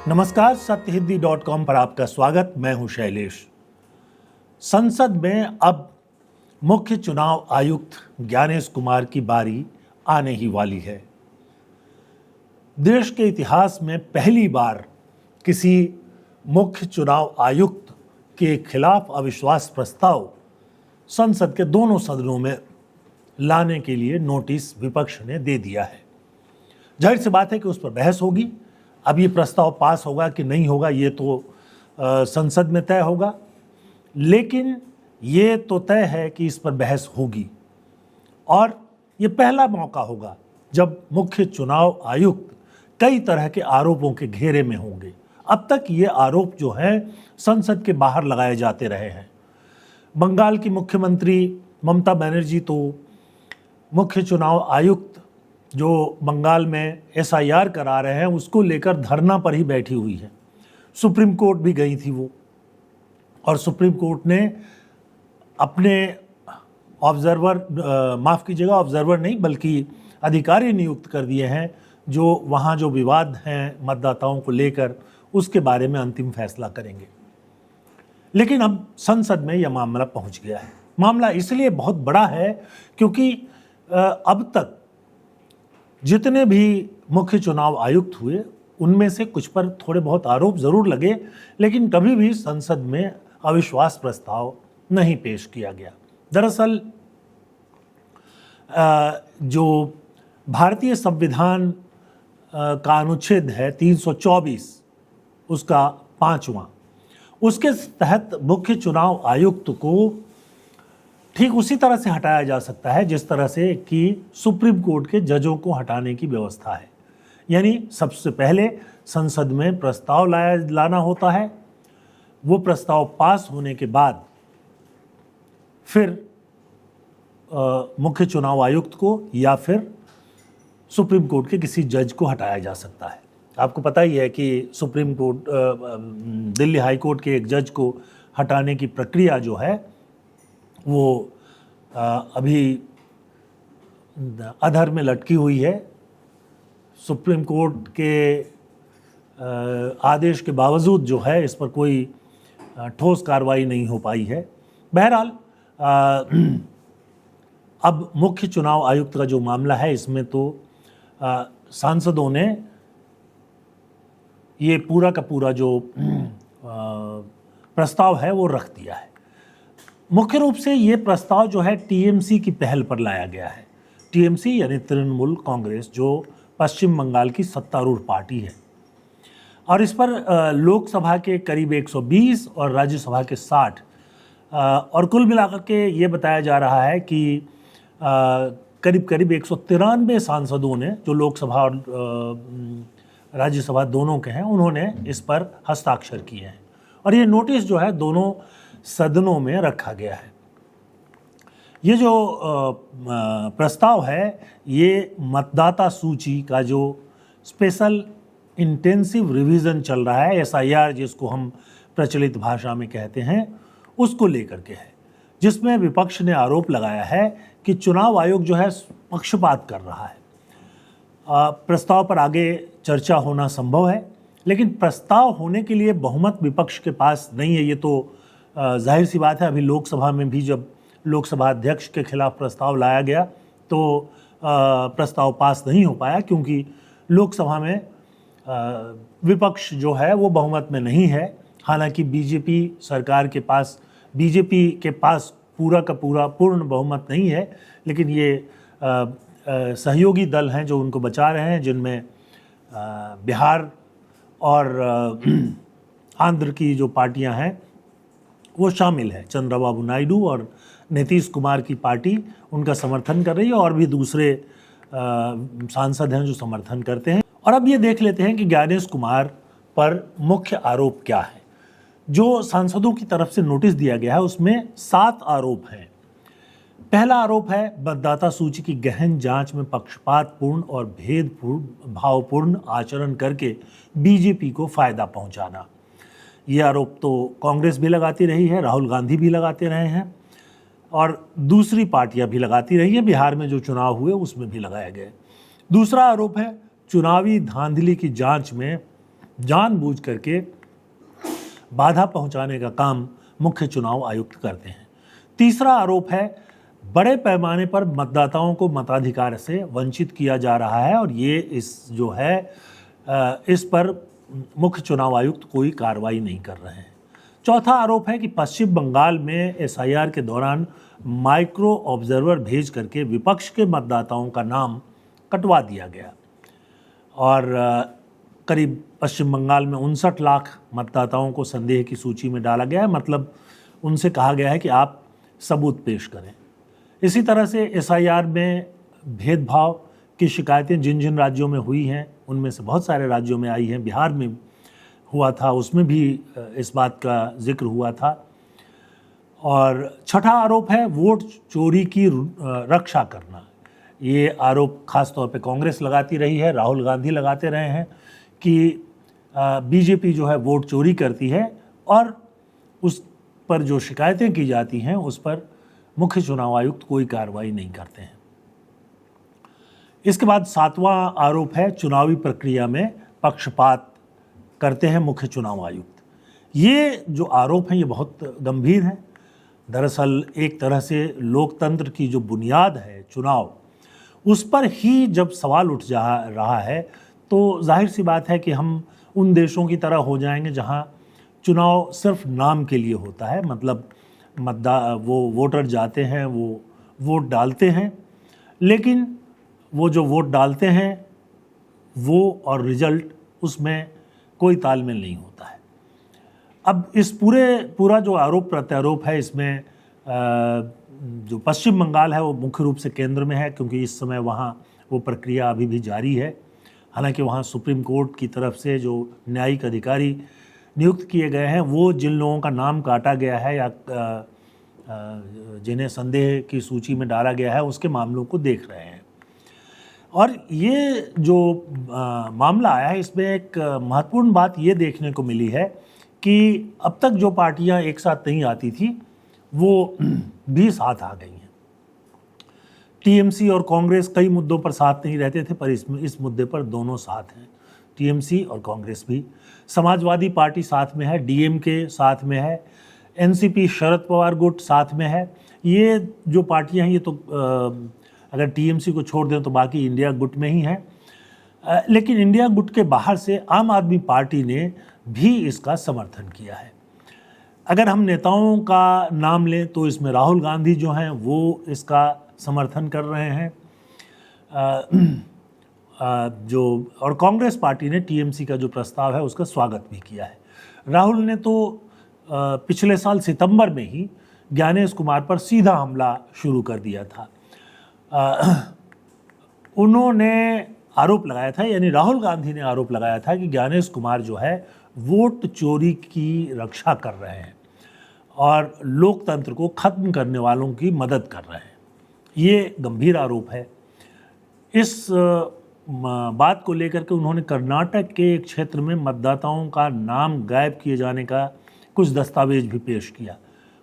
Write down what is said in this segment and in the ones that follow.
नमस्कार, सत्यहिंदी.com पर आपका स्वागत। मैं हूं शैलेश। संसद में अब मुख्य चुनाव आयुक्त ज्ञानेश कुमार की बारी आने ही वाली है। देश के इतिहास में पहली बार किसी मुख्य चुनाव आयुक्त के खिलाफ अविश्वास प्रस्ताव संसद के दोनों सदनों में लाने के लिए नोटिस विपक्ष ने दे दिया है। जाहिर सी बात है कि उस पर बहस होगी। अब ये प्रस्ताव पास होगा कि नहीं होगा ये तो संसद में तय होगा, लेकिन ये तो तय है कि इस पर बहस होगी और ये पहला मौका होगा जब मुख्य चुनाव आयुक्त कई तरह के आरोपों के घेरे में होंगे। अब तक ये आरोप जो है संसद के बाहर लगाए जाते रहे हैं। बंगाल की मुख्यमंत्री ममता बनर्जी तो मुख्य चुनाव आयुक्त जो बंगाल में SIR करा रहे हैं उसको लेकर धरना पर ही बैठी हुई है। सुप्रीम कोर्ट भी गई थी वो, और सुप्रीम कोर्ट ने अपने ऑब्जर्वर नहीं बल्कि अधिकारी नियुक्त कर दिए हैं जो वहाँ जो विवाद हैं मतदाताओं को लेकर उसके बारे में अंतिम फैसला करेंगे। लेकिन अब संसद में यह मामला पहुँच गया है। मामला इसलिए बहुत बड़ा है क्योंकि अब तक जितने भी मुख्य चुनाव आयुक्त हुए उनमें से कुछ पर थोड़े बहुत आरोप जरूर लगे, लेकिन कभी भी संसद में अविश्वास प्रस्ताव नहीं पेश किया गया। दरअसल जो भारतीय संविधान का अनुच्छेद है 324 उसका 5वां, उसके तहत मुख्य चुनाव आयुक्त को ठीक उसी तरह से हटाया जा सकता है जिस तरह से कि सुप्रीम कोर्ट के जजों को हटाने की व्यवस्था है। यानी सबसे पहले संसद में प्रस्ताव लाना होता है, वो प्रस्ताव पास होने के बाद फिर मुख्य चुनाव आयुक्त को या फिर सुप्रीम कोर्ट के किसी जज को हटाया जा सकता है। आपको पता ही है कि supreme court Delhi high court के एक जज को हटाने की प्रक्रिया जो है वो अभी अधर में लटकी हुई है। सुप्रीम कोर्ट के आदेश के बावजूद जो है इस पर कोई ठोस कार्रवाई नहीं हो पाई है। बहरहाल अब मुख्य चुनाव आयुक्त का जो मामला है इसमें तो सांसदों ने ये पूरा का पूरा जो प्रस्ताव है वो रख दिया है। मुख्य रूप से ये प्रस्ताव जो है TMC की पहल पर लाया गया है। TMC यानी तृणमूल कांग्रेस, जो पश्चिम बंगाल की सत्तारूढ़ पार्टी है, और इस पर लोकसभा के करीब 120 और राज्यसभा के 60 और कुल मिलाकर के ये बताया जा रहा है कि करीब करीब 193 सांसदों ने, जो लोकसभा और राज्यसभा दोनों के हैं, उन्होंने इस पर हस्ताक्षर किए हैं और ये नोटिस जो है दोनों सदनों में रखा गया है। ये जो प्रस्ताव है ये मतदाता सूची का जो स्पेशल इंटेंसिव रिवीजन चल रहा है, SIR जिसको हम प्रचलित भाषा में कहते हैं, उसको लेकर के है, जिसमें विपक्ष ने आरोप लगाया है कि चुनाव आयोग जो है पक्षपात कर रहा है। प्रस्ताव पर आगे चर्चा होना संभव है, लेकिन प्रस्ताव होने के लिए बहुमत विपक्ष के पास नहीं है। ये तो जाहिर सी बात है। अभी लोकसभा में भी जब लोकसभा अध्यक्ष के खिलाफ प्रस्ताव लाया गया तो प्रस्ताव पास नहीं हो पाया क्योंकि लोकसभा में विपक्ष जो है वो बहुमत में नहीं है। हालांकि बीजेपी के पास पूरा का पूरा पूर्ण बहुमत नहीं है, लेकिन ये सहयोगी दल हैं जो उनको बचा रहे हैं, जिनमें बिहार और आंध्र की जो पार्टियां हैं वो शामिल है। चंद्रबाबू नायडू और नीतीश कुमार की पार्टी उनका समर्थन कर रही है और भी दूसरे सांसद हैं जो समर्थन करते हैं। और अब ये देख लेते हैं कि ज्ञानेश कुमार पर मुख्य आरोप क्या है। जो सांसदों की तरफ से नोटिस दिया गया है उसमें 7 आरोप हैं। पहला आरोप है मतदाता सूची की गहन जांच में पक्षपातपूर्ण और भेदपूर्ण भावपूर्ण आचरण करके बीजेपी को फायदा पहुंचाना। ये आरोप तो कांग्रेस भी लगाती रही है, राहुल गांधी भी लगाते रहे हैं और दूसरी पार्टियां भी लगाती रही है। बिहार में जो चुनाव हुए उसमें भी लगाए गए। दूसरा आरोप है चुनावी धांधली की जांच में जानबूझ करके बाधा पहुंचाने का काम मुख्य चुनाव आयुक्त करते हैं। तीसरा आरोप है बड़े पैमाने पर मतदाताओं को मताधिकार से वंचित किया जा रहा है और ये इस पर मुख्य चुनाव आयुक्त कोई कार्रवाई नहीं कर रहे हैं। चौथा आरोप है कि पश्चिम बंगाल में एसआईआर के दौरान माइक्रो ऑब्जर्वर भेज करके विपक्ष के मतदाताओं का नाम कटवा दिया गया और करीब पश्चिम बंगाल में 59 लाख मतदाताओं को संदेह की सूची में डाला गया है। मतलब उनसे कहा गया है कि आप सबूत पेश करें। इसी तरह से एसआईआर में भेदभाव की शिकायतें जिन जिन राज्यों में हुई हैं उनमें से बहुत सारे राज्यों में आई हैं। बिहार में हुआ था, उसमें भी इस बात का जिक्र हुआ था। और छठा आरोप है वोट चोरी की रक्षा करना। ये आरोप खास तौर पे कांग्रेस लगाती रही है, राहुल गांधी लगाते रहे हैं कि बीजेपी जो है वोट चोरी करती है और उस पर जो शिकायतें की जाती हैं उस पर मुख्य चुनाव आयुक्त कोई कार्रवाई नहीं करते हैं। इसके बाद सातवां आरोप है चुनावी प्रक्रिया में पक्षपात करते हैं मुख्य चुनाव आयुक्त। ये जो आरोप हैं ये बहुत गंभीर हैं। दरअसल एक तरह से लोकतंत्र की जो बुनियाद है चुनाव, उस पर ही जब सवाल उठ जा रहा है तो जाहिर सी बात है कि हम उन देशों की तरह हो जाएंगे जहां चुनाव सिर्फ नाम के लिए होता है। मतलब वो वोटर जाते हैं, वो वोट डालते हैं, लेकिन वो जो वोट डालते हैं वो और रिजल्ट उसमें कोई तालमेल नहीं होता है। अब इस पूरा जो आरोप प्रत्यारोप है इसमें जो पश्चिम बंगाल है वो मुख्य रूप से केंद्र में है, क्योंकि इस समय वहाँ वो प्रक्रिया अभी भी जारी है। हालांकि वहाँ सुप्रीम कोर्ट की तरफ से जो न्यायिक अधिकारी नियुक्त किए गए हैं वो जिन लोगों का नाम काटा गया है या जिन्हें संदेह की सूची में डाला गया है उसके मामलों को देख रहे हैं। और ये जो मामला आया है इसमें एक महत्वपूर्ण बात ये देखने को मिली है कि अब तक जो पार्टियां एक साथ नहीं आती थी वो भी साथ आ गई हैं। टीएमसी और कांग्रेस कई मुद्दों पर साथ नहीं रहते थे, पर इस मुद्दे पर दोनों साथ हैं। टीएमसी और कांग्रेस भी, समाजवादी पार्टी साथ में है, डीएमके साथ में है, एनसीपी शरद पवार गुट साथ में है। ये जो पार्टियां हैं ये तो अगर टीएमसी को छोड़ दें तो बाकी इंडिया गुट में ही है। लेकिन इंडिया गुट के बाहर से आम आदमी पार्टी ने भी इसका समर्थन किया है। अगर हम नेताओं का नाम लें तो इसमें राहुल गांधी जो हैं वो इसका समर्थन कर रहे हैं। और कांग्रेस पार्टी ने टीएमसी का जो प्रस्ताव है उसका स्वागत भी किया है। राहुल ने तो पिछले साल सितंबर में ही ज्ञानेश कुमार पर सीधा हमला शुरू कर दिया था। उन्होंने आरोप लगाया था, यानी राहुल गांधी ने आरोप लगाया था कि ज्ञानेश कुमार जो है वोट चोरी की रक्षा कर रहे हैं और लोकतंत्र को खत्म करने वालों की मदद कर रहे हैं। ये गंभीर आरोप है। इस बात को लेकर के उन्होंने कर्नाटक के एक क्षेत्र में मतदाताओं का नाम गायब किए जाने का कुछ दस्तावेज भी पेश किया।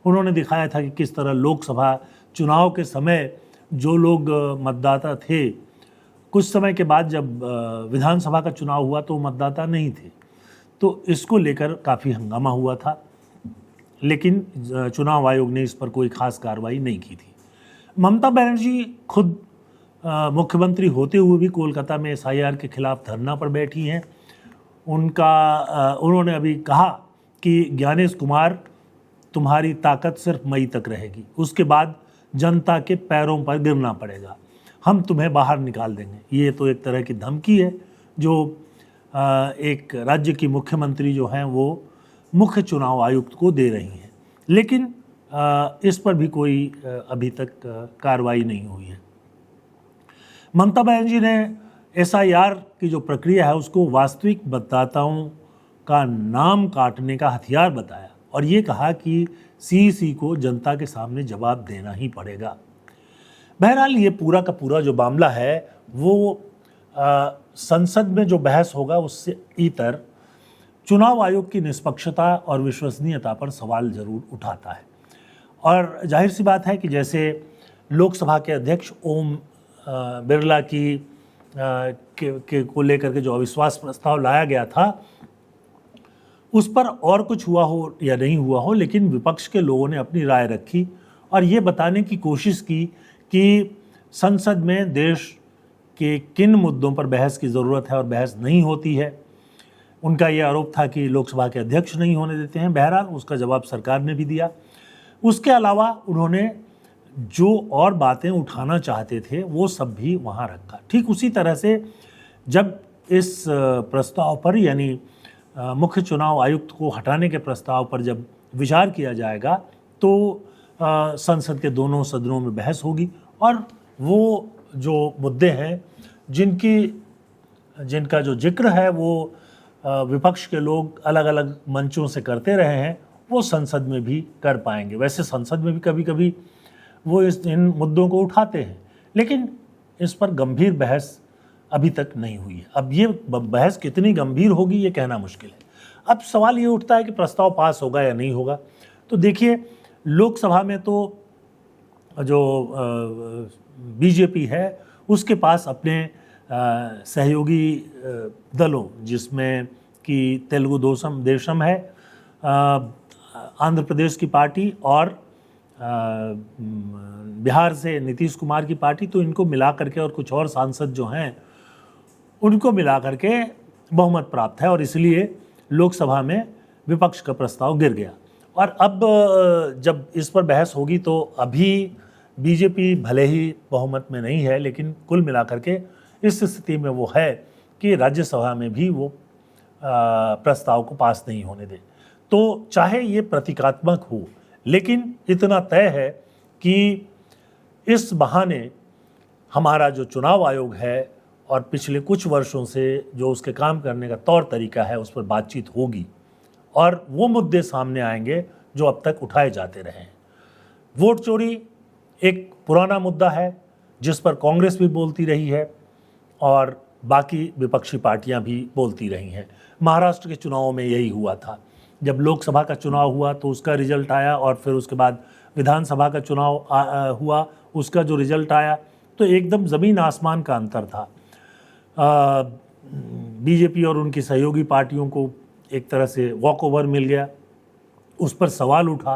उन्होंने दिखाया था कि किस तरह लोकसभा चुनाव के समय जो लोग मतदाता थे, कुछ समय के बाद जब विधानसभा का चुनाव हुआ तो मतदाता नहीं थे। तो इसको लेकर काफ़ी हंगामा हुआ था, लेकिन चुनाव आयोग ने इस पर कोई खास कार्रवाई नहीं की थी। ममता बनर्जी खुद मुख्यमंत्री होते हुए भी कोलकाता में एसआईआर के खिलाफ धरना पर बैठी हैं। उन्होंने अभी कहा कि ज्ञानेश कुमार तुम्हारी ताकत सिर्फ मई तक रहेगी, उसके बाद जनता के पैरों पर गिरना पड़ेगा, हम तुम्हें बाहर निकाल देंगे। ये तो एक तरह की धमकी है जो एक राज्य की मुख्यमंत्री जो हैं वो मुख्य चुनाव आयुक्त को दे रही हैं, लेकिन इस पर भी कोई अभी तक कार्रवाई नहीं हुई है। ममता बनर्जी ने एसआईआर की जो प्रक्रिया है उसको वास्तविक मतदाताओं का नाम काटने का हथियार बताया और ये कहा कि सीईसी को जनता के सामने जवाब देना ही पड़ेगा। बहरहाल ये पूरा का पूरा जो मामला है वो संसद में जो बहस होगा उससे इतर चुनाव आयोग की निष्पक्षता और विश्वसनीयता पर सवाल जरूर उठाता है। और जाहिर सी बात है कि जैसे लोकसभा के अध्यक्ष ओम बिरला को लेकर के जो अविश्वास प्रस्ताव लाया गया था उस पर और कुछ हुआ हो या नहीं हुआ हो, लेकिन विपक्ष के लोगों ने अपनी राय रखी और ये बताने की कोशिश की कि संसद में देश के किन मुद्दों पर बहस की ज़रूरत है और बहस नहीं होती है। उनका ये आरोप था कि लोकसभा के अध्यक्ष नहीं होने देते हैं। बहरहाल उसका जवाब सरकार ने भी दिया। उसके अलावा उन्होंने जो और बातें उठाना चाहते थे वो सब भी वहाँ रखा। ठीक उसी तरह से जब इस प्रस्ताव पर, यानी मुख्य चुनाव आयुक्त को हटाने के प्रस्ताव पर जब विचार किया जाएगा तो संसद के दोनों सदनों में बहस होगी और वो जो मुद्दे हैं जिनका जो जिक्र है वो विपक्ष के लोग अलग अलग मंचों से करते रहे हैं वो संसद में भी कर पाएंगे। वैसे संसद में भी कभी कभी वो इन मुद्दों को उठाते हैं, लेकिन इस पर गंभीर बहस अभी तक नहीं हुई है। अब ये बहस कितनी गंभीर होगी ये कहना मुश्किल है। अब सवाल ये उठता है कि प्रस्ताव पास होगा या नहीं होगा। तो देखिए, लोकसभा में तो जो बीजेपी है उसके पास अपने सहयोगी दलों, जिसमें कि तेलुगु देशम है, आंध्र प्रदेश की पार्टी और बिहार से नीतीश कुमार की पार्टी, तो इनको मिला करके और कुछ और सांसद जो हैं उनको मिला करके बहुमत प्राप्त है और इसलिए लोकसभा में विपक्ष का प्रस्ताव गिर गया। और अब जब इस पर बहस होगी तो अभी बीजेपी भले ही बहुमत में नहीं है, लेकिन कुल मिलाकर के इस स्थिति में वो है कि राज्यसभा में भी वो प्रस्ताव को पास नहीं होने दे। तो चाहे ये प्रतीकात्मक हो, लेकिन इतना तय है कि इस बहाने हमारा जो चुनाव आयोग है और पिछले कुछ वर्षों से जो उसके काम करने का तौर तरीका है उस पर बातचीत होगी और वो मुद्दे सामने आएंगे जो अब तक उठाए जाते रहे हैं। वोट चोरी एक पुराना मुद्दा है जिस पर कांग्रेस भी बोलती रही है और बाकी विपक्षी पार्टियां भी बोलती रही हैं। महाराष्ट्र के चुनावों में यही हुआ था। जब लोकसभा का चुनाव हुआ तो उसका रिजल्ट आया और फिर उसके बाद विधानसभा का चुनाव हुआ, उसका जो रिजल्ट आया तो एकदम ज़मीन आसमान का अंतर था। बीजेपी और उनकी सहयोगी पार्टियों को एक तरह से वॉक ओवर मिल गया। उस पर सवाल उठा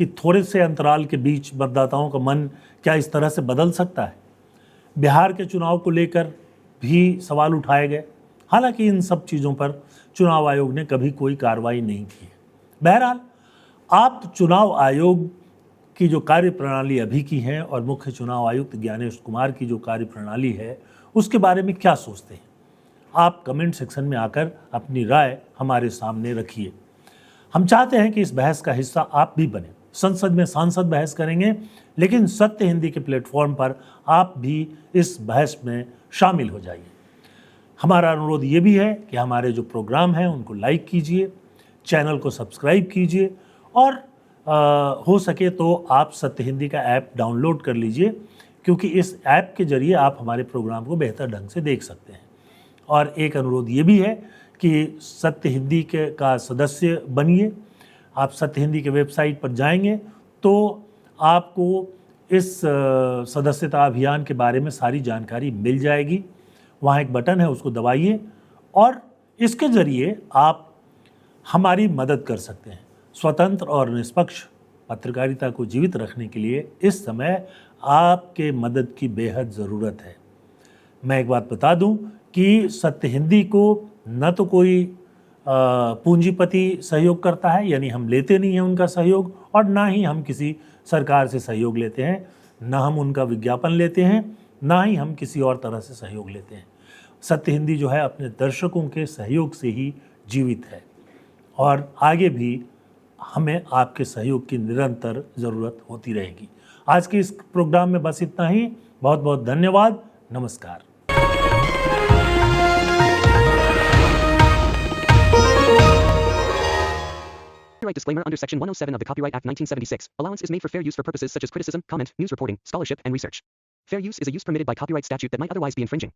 कि थोड़े से अंतराल के बीच मतदाताओं का मन क्या इस तरह से बदल सकता है। बिहार के चुनाव को लेकर भी सवाल उठाए गए। हालांकि इन सब चीज़ों पर चुनाव आयोग ने कभी कोई कार्रवाई नहीं की है। बहरहाल, आप चुनाव आयोग की जो कार्यप्रणाली अभी की है और मुख्य चुनाव आयुक्त ज्ञानेश कुमार की जो कार्यप्रणाली है उसके बारे में क्या सोचते हैं? आप कमेंट सेक्शन में आकर अपनी राय हमारे सामने रखिए। हम चाहते हैं कि इस बहस का हिस्सा आप भी बने। संसद में सांसद बहस करेंगे, लेकिन सत्य हिंदी के प्लेटफॉर्म पर आप भी इस बहस में शामिल हो जाइए। हमारा अनुरोध ये भी है कि हमारे जो प्रोग्राम हैं उनको लाइक कीजिए, चैनल को सब्सक्राइब कीजिए और हो सके तो आप सत्य हिंदी का ऐप डाउनलोड कर लीजिए, क्योंकि इस ऐप के जरिए आप हमारे प्रोग्राम को बेहतर ढंग से देख सकते हैं। और एक अनुरोध ये भी है कि सत्य हिंदी का सदस्य बनिए। आप सत्य हिंदी के वेबसाइट पर जाएंगे तो आपको इस सदस्यता अभियान के बारे में सारी जानकारी मिल जाएगी। वहाँ एक बटन है, उसको दबाइए और इसके ज़रिए आप हमारी मदद कर सकते हैं। स्वतंत्र और निष्पक्ष पत्रकारिता को जीवित रखने के लिए इस समय आपके मदद की बेहद ज़रूरत है। मैं एक बात बता दूं कि सत्य हिंदी को न तो कोई पूंजीपति सहयोग करता है, यानी हम लेते नहीं हैं उनका सहयोग, और ना ही हम किसी सरकार से सहयोग लेते हैं, ना हम उनका विज्ञापन लेते हैं, ना ही हम किसी और तरह से सहयोग लेते हैं। सत्य हिंदी जो है अपने दर्शकों के सहयोग से ही जीवित है और आगे भी हमें आपके सहयोग की निरंतर ज़रूरत होती रहेगी। आज के इस प्रोग्राम में बस इतना ही। बहुत बहुत धन्यवाद। नमस्कार। Copyright disclaimer under Section 107 of the Copyright Act 1976. Allowance is made for fair use for purposes such as criticism, comment, news reporting, scholarship, and research. Fair use is a use permitted by copyright statute that might otherwise be infringing.